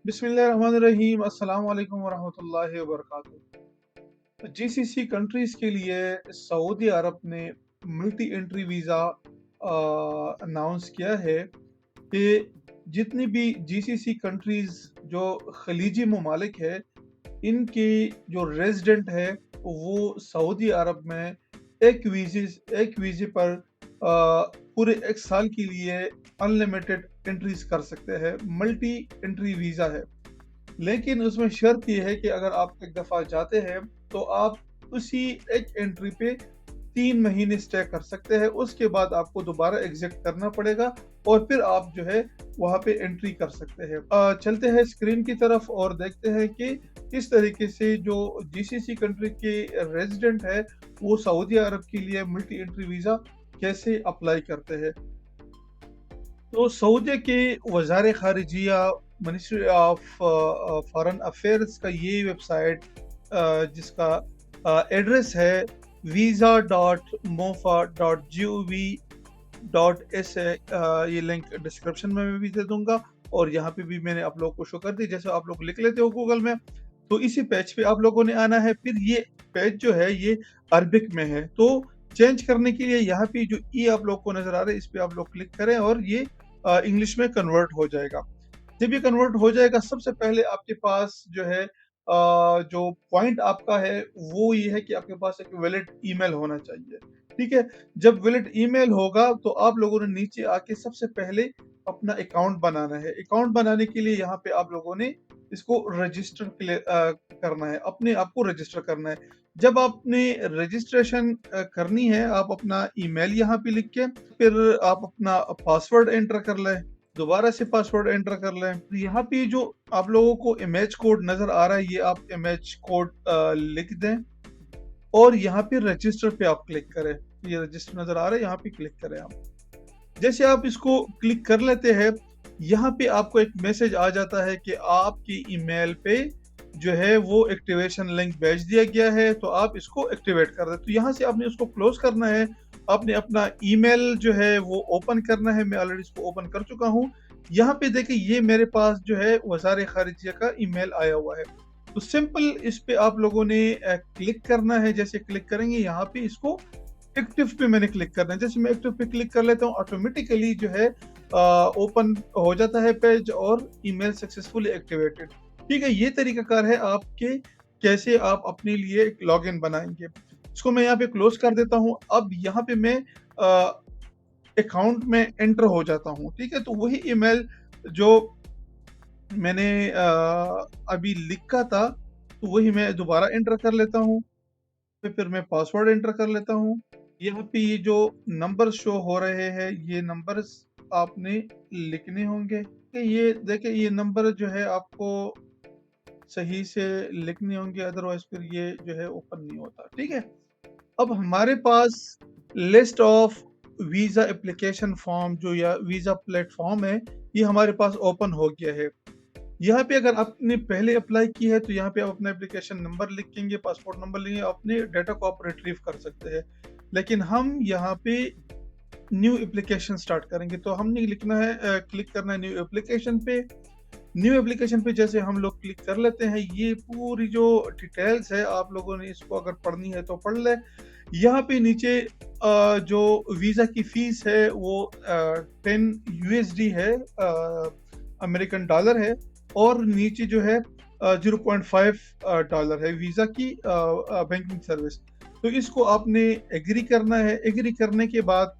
बिस्मिल्लाहिर्रहमानिर्रहीम अस्सलाम वालेकुम वरहमतुल्लाहि वबरकातुहू। जीसीसी कंट्रीज़ के लिए सऊदी अरब ने मल्टी एंट्री वीज़ा अनाउंस किया है कि जितनी भी जीसीसी कंट्रीज़ जो खलीजी ममालिक है, इनके जो रेजिडेंट है वो सऊदी अरब में एक वीज़े पर पूरे एक साल के लिए अनलिमिटेड एंट्रीज कर सकते हैं। मल्टी एंट्री वीज़ा है, लेकिन उसमें शर्त ये है कि अगर आप एक दफ़ा जाते हैं तो आप उसी एक एंट्री पे 3 महीने स्टे कर सकते हैं। उसके बाद आपको दोबारा एग्जिट करना पड़ेगा और फिर आप जो है वहाँ पे एंट्री कर सकते हैं। चलते हैं स्क्रीन की तरफ और देखते हैं कि किस तरीके से जो जीसीसी कंट्री के रेजिडेंट है वो सऊदी अरब के लिए मल्टी एंट्री वीज़ा कैसे अप्लाई करते हैं। तो सऊदी के वज़ार ख़ारिजिया मिनिस्ट्री ऑफ फॉरेन अफेयर्स का ये वेबसाइट जिसका एड्रेस है visa.mofa.gov.sa, ये लिंक डिस्क्रिप्शन में मैं भी दे दूंगा और यहाँ पे भी मैंने आप लोगों को शो कर दी। जैसे आप लोग लिख लेते हो गूगल में, तो इसी पेज पे आप लोगों ने आना है। फिर ये पेज जो है ये अरबिक में है, तो चेंज करने के लिए यहाँ पे जो ई आप लोग को नजर आ रहा है इस पे आप लोग क्लिक करें और ये इंग्लिश में कन्वर्ट हो जाएगा। जब ये कन्वर्ट हो जाएगा, सबसे पहले आपके पास जो है जो पॉइंट आपका है वो ये है कि आपके पास एक वैलिड ईमेल होना चाहिए। ठीक है, जब वैलिड ईमेल होगा तो आप लोगों ने नीचे आके सबसे पहले अपना अकाउंट बनाना है। अकाउंट बनाने के लिए यहाँ पे आप लोगों ने इसको रजिस्टर करना है, अपने आप को रजिस्टर करना है। जब आपने रजिस्ट्रेशन करनी है, आप अपना ईमेल यहाँ पे लिख के फिर आप अपना पासवर्ड एंटर कर लें, दोबारा से पासवर्ड एंटर कर लें। तो यहाँ पे जो आप लोगों को इमेज कोड नजर आ रहा है ये आप इमेज कोड लिख दें और यहाँ पे रजिस्टर पे आप क्लिक करें। ये रजिस्टर नजर आ रहा है, यहाँ पे क्लिक करें आप। जैसे आप इसको क्लिक कर लेते हैं, यहाँ पे आपको एक मैसेज आ जाता है कि आपकी ईमेल पे जो है वो एक्टिवेशन लिंक भेज दिया गया है, तो आप इसको एक्टिवेट कर दें। तो यहाँ से आपने उसको क्लोज करना है। आपने अपना ईमेल जो है वो ओपन करना है। मैं ऑलरेडी इसको ओपन कर चुका हूँ। यहाँ पे देखिए ये मेरे पास जो है वज़ार ख़ारिजिया का ईमेल आया हुआ है। तो सिंपल इस पे आप लोगों ने क्लिक करना है। जैसे क्लिक करेंगे यहाँ पे इसको एक्टिव पे मैंने क्लिक करना है। जैसे मैं एक्टिव पे क्लिक कर लेता हूँ, ऑटोमेटिकली जो है ओपन हो जाता है पेज और ईमेल सक्सेसफुली एक्टिवेटेड। ठीक है, ये तरीकाकार है आपके कैसे आप अपने लिए एक लॉगिन बनाएंगे। इसको मैं यहाँ पे क्लोज कर देता हूँ। अब यहाँ पे मैं अकाउंट में एंटर हो जाता हूँ। ठीक है, तो वही ईमेल जो मैंने अभी लिखा था, तो वही मैं दोबारा एंटर कर लेता हूँ। फिर मैं पासवर्ड एंटर कर लेता हूँ। यहाँ पे ये जो नंबर शो हो रहे हैं ये नंबर्स आपने लिखने होंगे। ये देखिए ये नंबर जो है आपको सही से लिखने होंगे, अदरवाइज फिर ये जो है ओपन नहीं होता। ठीक है, अब हमारे पास list of visa application form जो या वीज़ा प्लेटफॉर्म है ये हमारे पास ओपन हो गया है। यहाँ पे अगर आपने पहले अप्लाई की है तो यहाँ पे आप अपना एप्लीकेशन नंबर लिखेंगे, पासपोर्ट नंबर लेंगे, अपने डाटा को आप रिट्रीव कर सकते हैं। लेकिन हम यहाँ पे न्यू एप्लीकेशन स्टार्ट करेंगे, तो हमने लिखना है क्लिक करना है न्यू एप्लीकेशन पे। न्यू एप्लीकेशन पे जैसे हम लोग क्लिक कर लेते हैं, ये पूरी जो डिटेल्स है आप लोगों ने इसको अगर पढ़नी है तो पढ़ ले। यहाँ पे नीचे जो वीज़ा की फीस है वो 10 यूएसडी है, अमेरिकन डॉलर है, और नीचे जो है 0.5 डॉलर है वीज़ा की बैंकिंग सर्विस। तो इसको आपने एग्री करना है। एग्री करने के बाद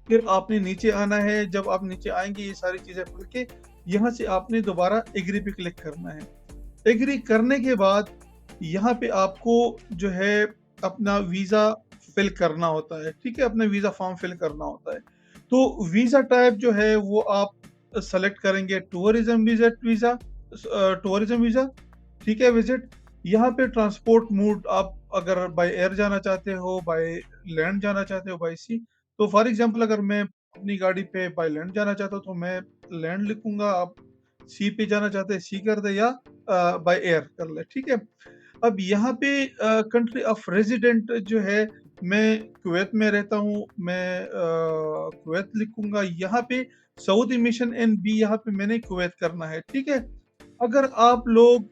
फिर आपने नीचे आना है। जब आप नीचे आएंगे ये सारी चीज़ें पढ़ के यहाँ से आपने दोबारा एग्री पे क्लिक करना है। एग्री करने के बाद यहाँ पे आपको जो है अपना वीज़ा फिल करना होता है। ठीक है, अपना वीज़ा फॉर्म फिल करना होता है। तो वीज़ा टाइप जो है वो आप सेलेक्ट करेंगे tourism visit visa, tourism visa. ठीक है, विजिट। यहाँ पे ट्रांसपोर्ट मोड आप अगर बाय एयर जाना चाहते हो, बाय लैंड जाना चाहते हो, बाय सी। तो फॉर एग्जांपल अगर मैं अपनी गाड़ी पे बाय लैंड जाना चाहता हूँ तो मैं लैंड लिखूंगा। आप सी पे जाना चाहते हैं सी कर दे या बाय एयर कर ले। ठीक है, अब यहाँ पे कंट्री ऑफ रेजिडेंट जो है, मैं कुवैत में रहता हूँ, मैं कुवैत लिखूंगा। यहाँ पे सऊदी मिशन एन बी यहाँ पे मैंने कुवैत करना है। ठीक है, अगर आप लोग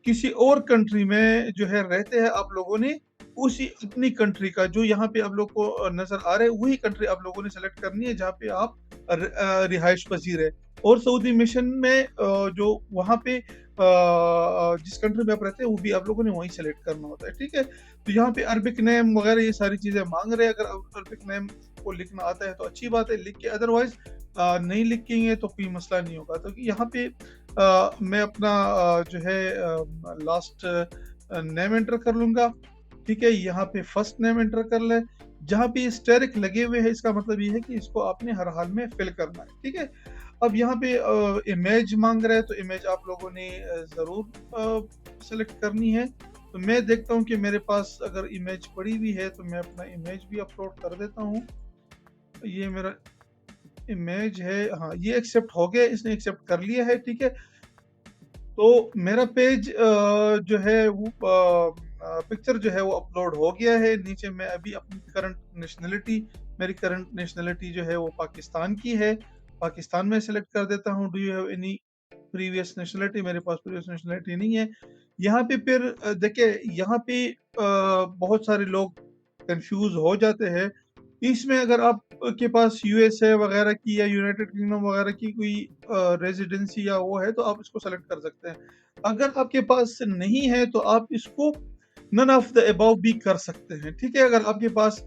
किसी और कंट्री में जो है रहते हैं, आप लोगों ने उसी अपनी कंट्री का जो यहाँ पे आप लोग को नज़र आ रहा है, वही कंट्री आप लोगों ने सेलेक्ट करनी है जहाँ पे आप रिहाइश पज़ीर है। और सऊदी मिशन में जो वहाँ पे जिस कंट्री में आप रहते हैं, वो भी आप लोगों ने वहीं सेलेक्ट करना होता है, ठीक है? तो यहाँ पे अरबिक नेम वगैरह ये सारी चीज़ें माँग रहे हैं, अगर अरबिक नेम को लिखना आता है तो अच्छी बात है, लिख के अदरवाइज़ नहीं लिखेंगे तो कोई मसला नहीं होगा। तो यहाँ पे मैं अपना जो है लास्ट नेम एंटर कर लूँगा, ठीक है? यहाँ पे फर्स्ट नेम एंटर कर लें। जहाँ पे स्टेरिक लगे हुए हैं, इसका मतलब ये है कि इसको आपने हर हाल में फिल करना है, ठीक है? अब यहाँ पे इमेज माँग रहा है, तो इमेज आप लोगों ने ज़रूर सेलेक्ट करनी है। तो मैं देखता हूँ कि मेरे पास अगर इमेज पड़ी हुई है, तो मैं अपना इमेज भी अपलोड कर देता हूँ। ये मेरा इमेज है, हाँ, ये एक्सेप्ट हो गया, इसने एक्सेप्ट कर लिया है, ठीक है? तो मेरा पेज जो है वो पिक्चर जो है वो अपलोड हो गया है। नीचे मैं अभी अपनी मेरी करंट नेशनैलिटी जो है वो पाकिस्तान की है। पाकिस्तान में सेलेक्ट कर देता हूँ। Do you have any previous nationality? मेरे पास प्रीवियस नेशनैलिटी नहीं है। यहाँ पे फिर देखिए, यहाँ पे बहुत सारे लोग कन्फ्यूज़ हो जाते हैं। इसमें अगर आप के पास यूएसए वगैरह की या यूनाइटेड किंगडम वगैरह की कोई रेज़िडेंसी या वो है, तो आप इसको सेलेक्ट कर सकते हैं। अगर आपके पास नहीं है, तो आप इसको नन ऑफ द अबव भी कर सकते हैं, ठीक है? अगर आपके पास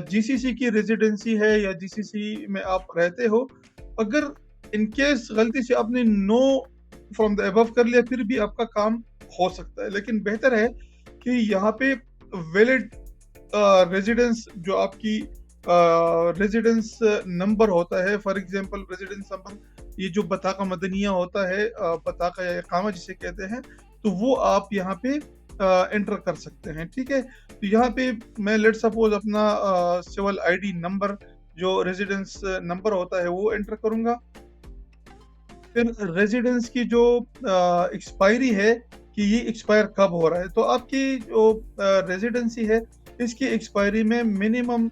जीसीसी की रेज़िडेंसी है या जीसीसी में आप रहते हो, अगर इन केस गलती से आपने नो फ्रॉम द अबव कर लिया, फिर भी आपका काम हो सकता है। लेकिन बेहतर है कि यहाँ पे वैलिड रेज़िडेंस जो आपकी रेज़िडेंस नंबर होता है, फॉर एग्ज़ाम्पल रेज़िडेंस नंबर, ये जो बताका मदनिया होता है, बताका या इकामा जिसे कहते हैं, तो वो आप यहाँ पे एंटर कर सकते हैं, ठीक है? तो यहाँ पे मैं लेट्स सपोज़ अपना सिविल आईडी नंबर, जो रेज़िडेंस नंबर होता है, वो एंटर करूँगा। फिर रेज़िडेंस की जो एक्सपायरी है कि ये एक्सपायर कब हो रहा है, तो आपकी जो रेज़िडेंसी है, इसकी एक्सपायरी में मिनिमम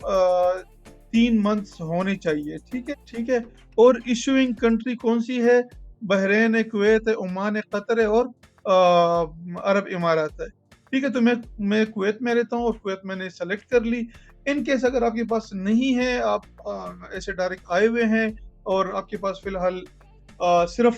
3 मंथ्स होने चाहिए, ठीक है? ठीक है? और इश्यूइंग कंट्री कौन-सी है? बहरीन है, कुवैत है, ओमान है, कतर है और अरब इमारात है, ठीक है? तो मैं कुवैत में रहता हूँ और कुवैत मैंने सेलेक्ट कर ली। इन केस अगर आपके पास नहीं है, आप ऐसे डायरेक्ट आए हुए हैं और आपके पास फ़िलहाल सिर्फ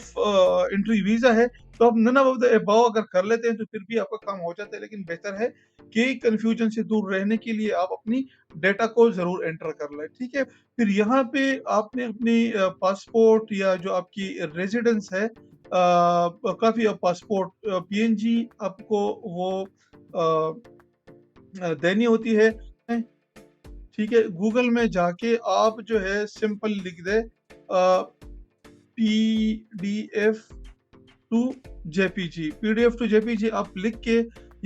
एंट्री वीज़ा है, तो आप नन ऑफ द अबव अगर कर लेते हैं, तो फिर भी आपका काम हो जाता है। लेकिन बेहतर है कि कन्फ्यूजन से दूर रहने के लिए आप अपनी डेटा को ज़रूर एंटर कर लें, ठीक है? फिर यहाँ पे आपने अपनी पासपोर्ट या जो आपकी रेज़िडेंस है, काफ़ी पासपोर्ट पीएनजी आपको वो देनी होती है, ठीक है? गूगल में जाके आप जो है सिंपल लिख दें PDF to JPG, PDF to JPG आप लिख के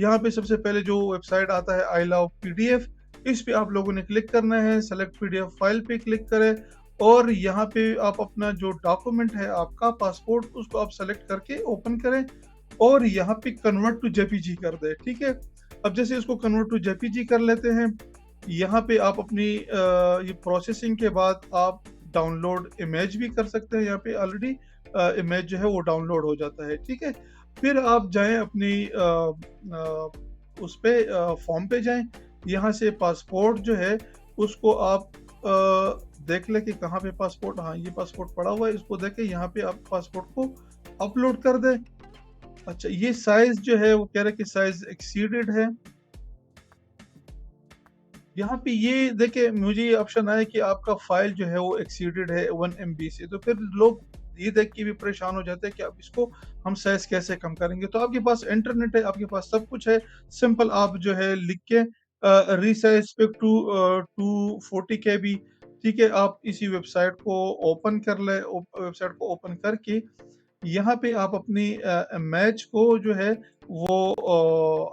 यहाँ पे सबसे पहले जो वेबसाइट आता है आई लव पीडीएफ, इस पे आप लोगों ने क्लिक करना है। सेलेक्ट पीडीएफ फाइल पे क्लिक करें और यहाँ पे आप अपना जो डॉक्यूमेंट है आपका पासपोर्ट, उसको आप सेलेक्ट करके ओपन करें और यहाँ पे कन्वर्ट टू जेपीजी कर दें, ठीक है? अब जैसे इसको कन्वर्ट टू जेपीजी कर लेते हैं, यहाँ पे आप अपनी ये प्रोसेसिंग के बाद आप डाउनलोड इमेज भी कर सकते हैं। यहाँ पे ऑलरेडी इमेज जो है वो डाउनलोड हो जाता है, ठीक है? फिर आप जाएँ अपनी उस पे फॉर्म पे जाएँ, यहाँ से पासपोर्ट जो है उसको आप देख लें कि कहाँ पे पासपोर्ट, हाँ, ये पासपोर्ट पड़ा हुआ है, इसको देख के यहाँ पे आप पासपोर्ट को अपलोड कर दें। अच्छा, ये साइज़ जो है वो कह रहा है कि साइज़ एक्सीडेड है। यहाँ पे ये देखिए, मुझे ये ऑप्शन आया कि आपका फ़ाइल जो है वो एक्सीडेड है 1 एमबी से, तो फिर लोग ये देख के भी परेशान हो जाते हैं कि अब इसको हम साइज़ कैसे कम करेंगे? तो आपके पास इंटरनेट है, आपके पास सब कुछ है, सिंपल आप जो है लिख के रीसाइज़ पिक टू 240 केबी, ठीक है? आप इसी वेबसाइट को ओपन कर लें, वेबसाइट को ओपन करके यहाँ पे आप अपनी इमेज को जो है वो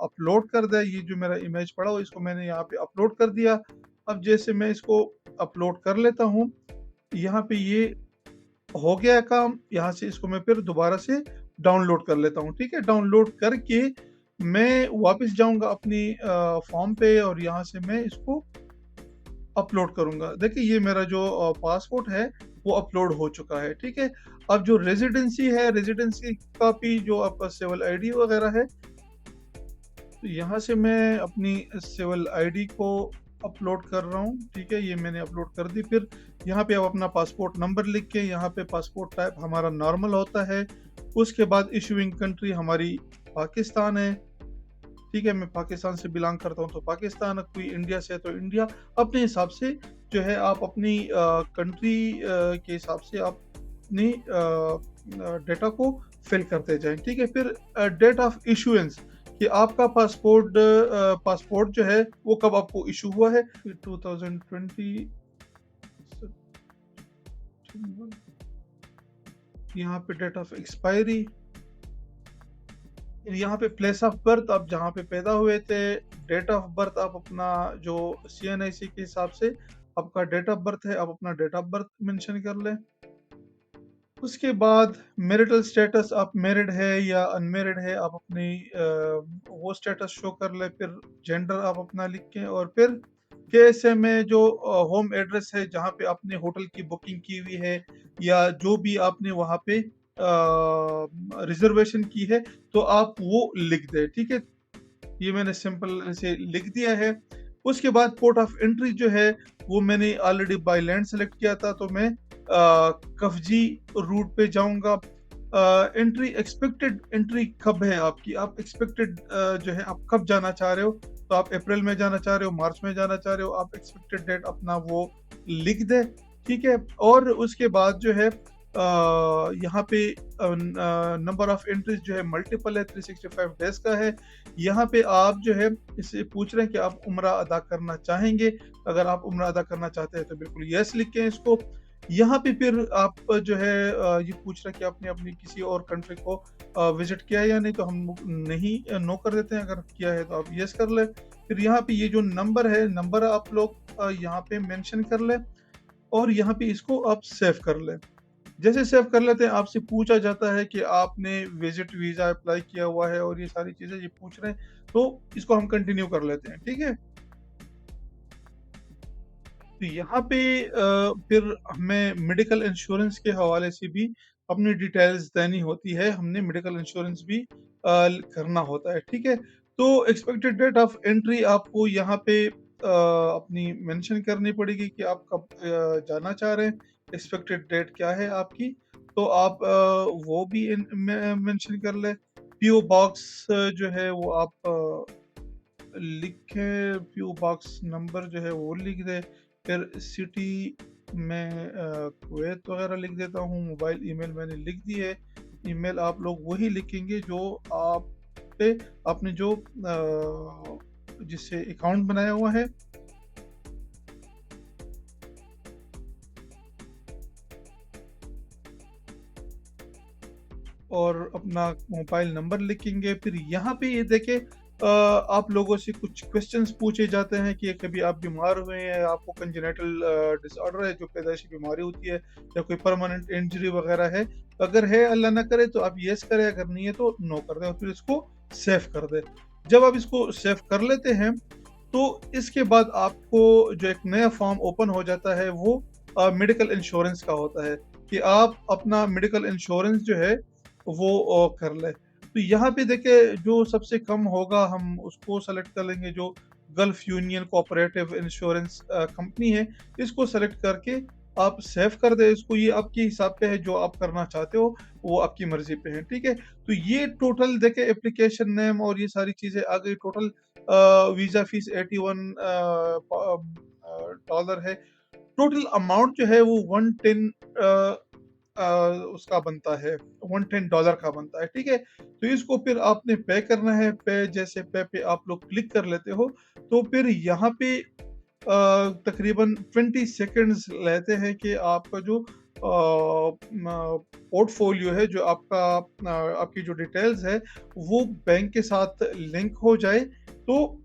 अपलोड कर दें। ये जो मेरा इमेज पड़ा हुआ, इसको मैंने यहाँ पे अपलोड कर दिया। अब जैसे मैं इसको अपलोड कर लेता हूँ, यहाँ पे ये हो गया काम। यहाँ से इसको मैं फिर दोबारा से डाउनलोड कर लेता हूँ, ठीक है? डाउनलोड करके मैं वापस जाऊँगा अपनी फॉर्म पे और यहाँ से मैं इसको अपलोड करूँगा। देखिए, ये मेरा जो पासपोर्ट है वो अपलोड हो चुका है, ठीक है? अब जो रेजिडेंसी है, रेजिडेंसी कॉपी जो आपका सिविल आईडी वगैरह है, तो यहाँ से मैं अपनी सिविल आईडी को अपलोड कर रहा हूँ। ठीक है, ये मैंने अपलोड कर दी। फिर यहाँ पे आप अपना पासपोर्ट नंबर लिख के, यहाँ पे पासपोर्ट टाइप हमारा नॉर्मल होता है। उसके बाद इशूइंग कंट्री हमारी पाकिस्तान है। ठीक है, मैं पाकिस्तान से बिलोंग करता हूँ तो पाकिस्तान, कोई इंडिया से है तो इंडिया। अपने हिसाब से जो है आप अपनी कंट्री के हिसाब से आप अपनी डेटा को फिल करते जाएं। ठीक है, फिर डेट ऑफ इशुएंस कि आपका पासपोर्ट जो है वो कब आपको इशू हुआ है। 2020 यहाँ पे डेट ऑफ एक्सपायरी, यहाँ पे प्लेस ऑफ बर्थ आप जहाँ पे पैदा हुए थे, डेट ऑफ बर्थ आप अपना जो CNIC के हिसाब से आपका डेट ऑफ बर्थ है, आप अपना डेट ऑफ बर्थ मेंशन कर लें। उसके बाद मैरिटल स्टेटस, आप मैरिड है या अनमैरिड है, आप अपनी वो स्टेटस शो कर ले। फिर जेंडर आप अपना लिख के, और फिर KSA में जो होम एड्रेस है जहाँ पे आपने होटल की बुकिंग की हुई है या जो भी आपने वहाँ पे रिजर्वेशन की है, तो आप वो लिख दें। ठीक है, ये मैंने सिंपल से लिख दिया है। उसके बाद पोर्ट ऑफ एंट्री जो है वो मैंने ऑलरेडी बाय लैंड सेलेक्ट किया था, तो मैं कफजी रूट पे जाऊंगा। एंट्री, एक्सपेक्टेड एंट्री कब है आपकी, आप एक्सपेक्टेड जो है आप कब जाना चाह रहे हो, तो आप अप्रैल में जाना चाह रहे हो, मार्च में जाना चाह रहे हो, आप एक्सपेक्टेड डेट अपना वो लिख दे। ठीक है, और उसके बाद जो है यहाँ पे नंबर ऑफ एंट्रीज जो है मल्टीपल है, 365 डेज का है। यहाँ पे आप जो है इससे पूछ रहे हैं कि आप उम्रा अदा करना चाहेंगे। अगर आप उम्रा अदा करना चाहते हैं तो बिल्कुल यस लिखें इसको। यहाँ पे फिर आप जो है ये पूछ रहे हैं कि आपने अपनी किसी और कंट्री को विजिट किया है या नहीं, तो हम नहीं नो कर देते हैं। अगर किया है तो आप यस कर ले। फिर यहाँ पे ये जो नंबर है, नंबर आप लोग यहाँ पे मेंशन कर ले, और यहाँ पे इसको आप सेव कर ले। जैसे सेव कर लेते हैं, आपसे पूछा जाता है कि आपने विजिट वीजा अप्लाई किया हुआ है, और ये सारी चीजें ये पूछ रहे हैं, तो इसको हम कंटिन्यू कर लेते हैं। ठीक है, तो यहाँ पे फिर हमें मेडिकल इंश्योरेंस के हवाले से भी अपनी डिटेल्स देनी होती है। हमने मेडिकल इंश्योरेंस भी करना होता है। ठीक है, तो एक्सपेक्टेड डेट ऑफ एंट्री आपको यहाँ पे अपनी मेंशन करनी पड़ेगी कि आप कब जाना चाह रहे हैं, एक्सपेक्टेड डेट क्या है आपकी, तो आप वो भी मेंशन कर ले। PO बॉक्स जो है वो आप लिखें, PO बॉक्स नंबर जो है वो लिख दे। फिर सिटी में कुवैत वगैरह लिख देता हूँ। मोबाइल ईमेल मैंने लिख दी है। ईमेल आप लोग वही लिखेंगे जो आप पे आपने जो जिससे अकाउंट बनाया हुआ है। और अपना मोबाइल नंबर लिखेंगे। फिर यहाँ पे ये देखें, आप लोगों से कुछ क्वेश्चंस पूछे जाते हैं कि कभी आप बीमार हुए हैं, आपको कंजेनिटल डिसऑर्डर है, जो पैदाइशी बीमारी होती है, या कोई परमानेंट इंजरी वगैरह है। अगर है, अल्लाह ना करे, तो आप यस करें, अगर नहीं है तो नो कर दें, और फिर इसको सेव कर दें। जब आप इसको सेव कर लेते हैं, तो इसके बाद आपको जो एक नया फॉर्म ओपन हो जाता है, वो मेडिकल इंश्योरेंस का होता है, कि आप अपना मेडिकल इंश्योरेंस जो है वो कर ले। तो यहाँ पे देखिए, जो सबसे कम होगा हम उसको सेलेक्ट कर लेंगे, जो gulf union cooperative insurance company है। इसको सेलेक्ट करके आप सेव कर दे इसको। ये आपके हिसाब पे है, जो आप करना चाहते हो वो आपकी मर्जी पे है। ठीक है, तो ये टोटल देखे, एप्लीकेशन नेम और ये सारी चीजें आ गई। टोटल वीजा फीस $81 है। टोटल अमाउंट जो है वो 110 उसका बनता है, $110 का बनता है। ठीक है, तो इसको फिर आपने पे करना है। पे जैसे पे आप लोग क्लिक कर लेते हो, तो फिर यहाँ पे तकरीबन 20 सेकंड्स लेते हैं कि आपका जो पोर्टफोलियो है, जो आपका आपकी जो डिटेल्स है, वो बैंक के साथ लिंक हो जाए, तो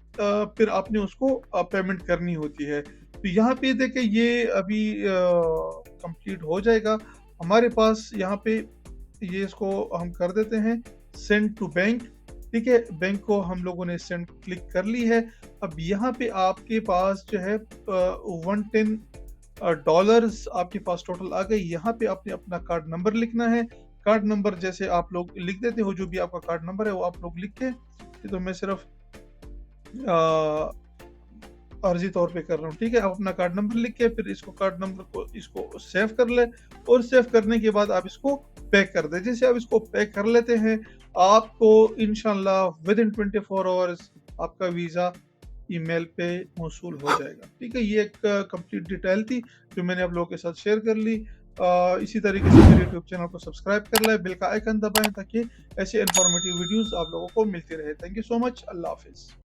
फिर आपने उसको पेमेंट करनी होती है। तो यहाँ पे देखें, ये अभी कंप्लीट हो जाएगा हमारे पास। यहाँ पे ये इसको हम कर देते हैं सेंड टू बैंक। ठीक है, बैंक को हम लोगों ने सेंड क्लिक कर ली है। अब यहाँ पे आपके पास जो है 110 डॉलर्स आपके पास टोटल आ गए। यहाँ पे आपने अपना कार्ड नंबर लिखना है। कार्ड नंबर जैसे आप लोग लिख देते हो, जो भी आपका कार्ड नंबर है वो आप लोग लिख के, ये तो मैं सिर्फ अर्जी तौर पे कर रहा हूँ, ठीक है। आप अपना कार्ड नंबर लिख के फिर इसको कार्ड नंबर को इसको सेव कर ले, और सेव करने के बाद आप इसको पैक कर दें। जैसे आप इसको पैक कर लेते हैं, आपको इंशाल्लाह विद इन 24 आवर्स आपका वीज़ा ईमेल पे मौसूल हो जाएगा, ठीक है। ये एक कंप्लीट डिटेल थी जो मैंने आप लोगों के साथ शेयर कर ली। इसी तरीके से मेरे यूट्यूब चैनल को सब्सक्राइब कर लें, बेल का आइकन दबाएं ताकि ऐसे इंफॉर्मेटिव वीडियोस आप लोगों को मिलती रहे। Thank you so much. अल्लाह हाफिज़।